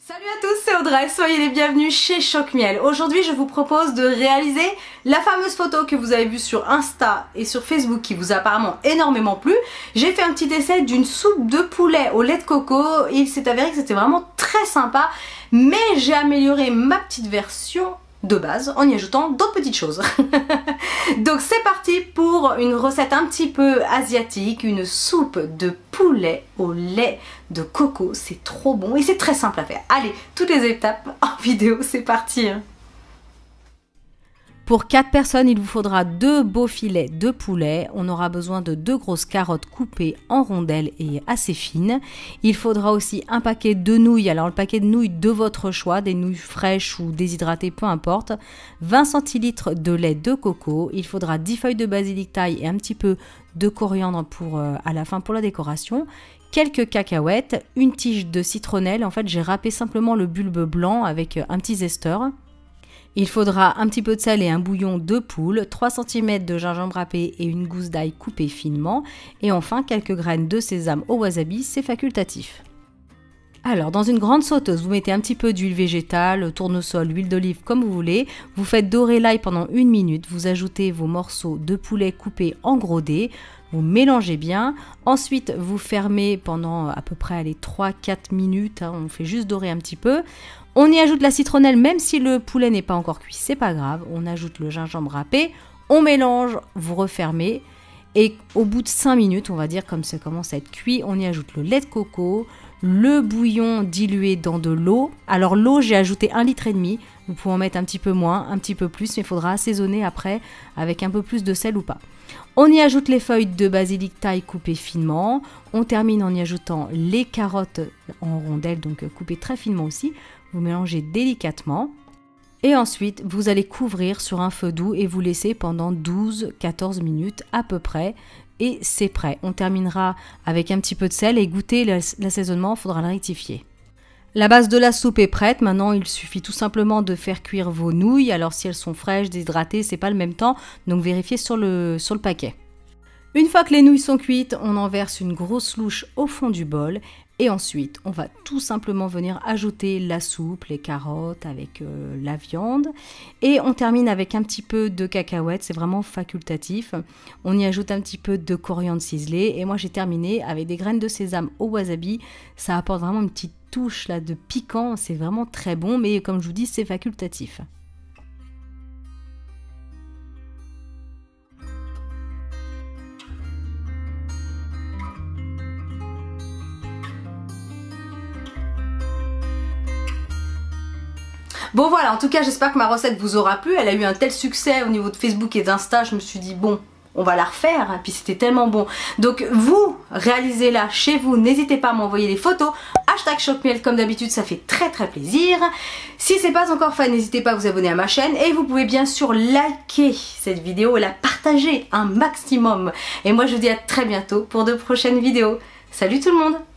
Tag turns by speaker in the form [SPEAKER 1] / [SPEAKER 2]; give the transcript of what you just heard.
[SPEAKER 1] Salut à tous, c'est Audrey, soyez les bienvenus chez Choc Miel. Aujourd'hui je vous propose de réaliser la fameuse photo que vous avez vue sur Insta et sur Facebook qui vous a apparemment énormément plu. J'ai fait un petit essai d'une soupe de poulet au lait de coco et il s'est avéré que c'était vraiment très sympa, mais j'ai amélioré ma petite version de base en y ajoutant d'autres petites choses. Donc c'est parti pour une recette un petit peu asiatique, une soupe de poulet au lait de coco. C'est trop bon et c'est très simple à faire. Allez, toutes les étapes en vidéo, c'est parti. Pour 4 personnes, il vous faudra 2 beaux filets de poulet. On aura besoin de 2 grosses carottes coupées en rondelles et assez fines. Il faudra aussi un paquet de nouilles. Alors le paquet de nouilles de votre choix, des nouilles fraîches ou déshydratées, peu importe. 20 centilitres de lait de coco. Il faudra 10 feuilles de basilic thaï et un petit peu de coriandre pour à la fin pour la décoration. Quelques cacahuètes, une tige de citronnelle. En fait, j'ai râpé simplement le bulbe blanc avec un petit zesteur. Il faudra un petit peu de sel et un bouillon de poule, 3 cm de gingembre râpé et une gousse d'ail coupée finement. Et enfin, quelques graines de sésame au wasabi, c'est facultatif. Alors, dans une grande sauteuse, vous mettez un petit peu d'huile végétale, tournesol, huile d'olive, comme vous voulez. Vous faites dorer l'ail pendant 1 minute. Vous ajoutez vos morceaux de poulet coupés en gros dés. Vous mélangez bien. Ensuite, vous fermez pendant à peu près 3-4 minutes. On fait juste dorer un petit peu. On y ajoute la citronnelle, même si le poulet n'est pas encore cuit, c'est pas grave. On ajoute le gingembre râpé. On mélange, vous refermez. Et au bout de 5 minutes, on va dire, comme ça commence à être cuit, on y ajoute le lait de coco, le bouillon dilué dans de l'eau. Alors l'eau, j'ai ajouté 1,5 litre. Vous pouvez en mettre un petit peu moins, un petit peu plus, mais il faudra assaisonner après avec un peu plus de sel ou pas. On y ajoute les feuilles de basilic thaï coupées finement. On termine en y ajoutant les carottes en rondelles, donc coupées très finement aussi. Vous mélangez délicatement. Et ensuite, vous allez couvrir sur un feu doux et vous laisser pendant 12-14 minutes à peu près. Et c'est prêt. On terminera avec un petit peu de sel et goûter l'assaisonnement, il faudra le rectifier. La base de la soupe est prête. Maintenant, il suffit tout simplement de faire cuire vos nouilles. Alors si elles sont fraîches, déshydratées, c'est pas le même temps. Donc vérifiez sur le paquet. Une fois que les nouilles sont cuites, on en verse une grosse louche au fond du bol. Et ensuite, on va tout simplement venir ajouter la soupe, les carottes avec la viande. Et on termine avec un petit peu de cacahuètes, c'est vraiment facultatif. On y ajoute un petit peu de coriandre ciselée. Et moi, j'ai terminé avec des graines de sésame au wasabi. Ça apporte vraiment une petite touche là, de piquant, c'est vraiment très bon. Mais comme je vous dis, c'est facultatif. Bon voilà, en tout cas j'espère que ma recette vous aura plu. Elle a eu un tel succès au niveau de Facebook et d'Insta, je me suis dit bon, on va la refaire, et puis c'était tellement bon. Donc vous, réalisez-la chez vous, n'hésitez pas à m'envoyer les photos. #ChocMiel comme d'habitude, ça fait très plaisir. Si c'est pas encore fait, n'hésitez pas à vous abonner à ma chaîne. Et vous pouvez bien sûr liker cette vidéo et la partager un maximum. Et moi je vous dis à très bientôt pour de prochaines vidéos. Salut tout le monde!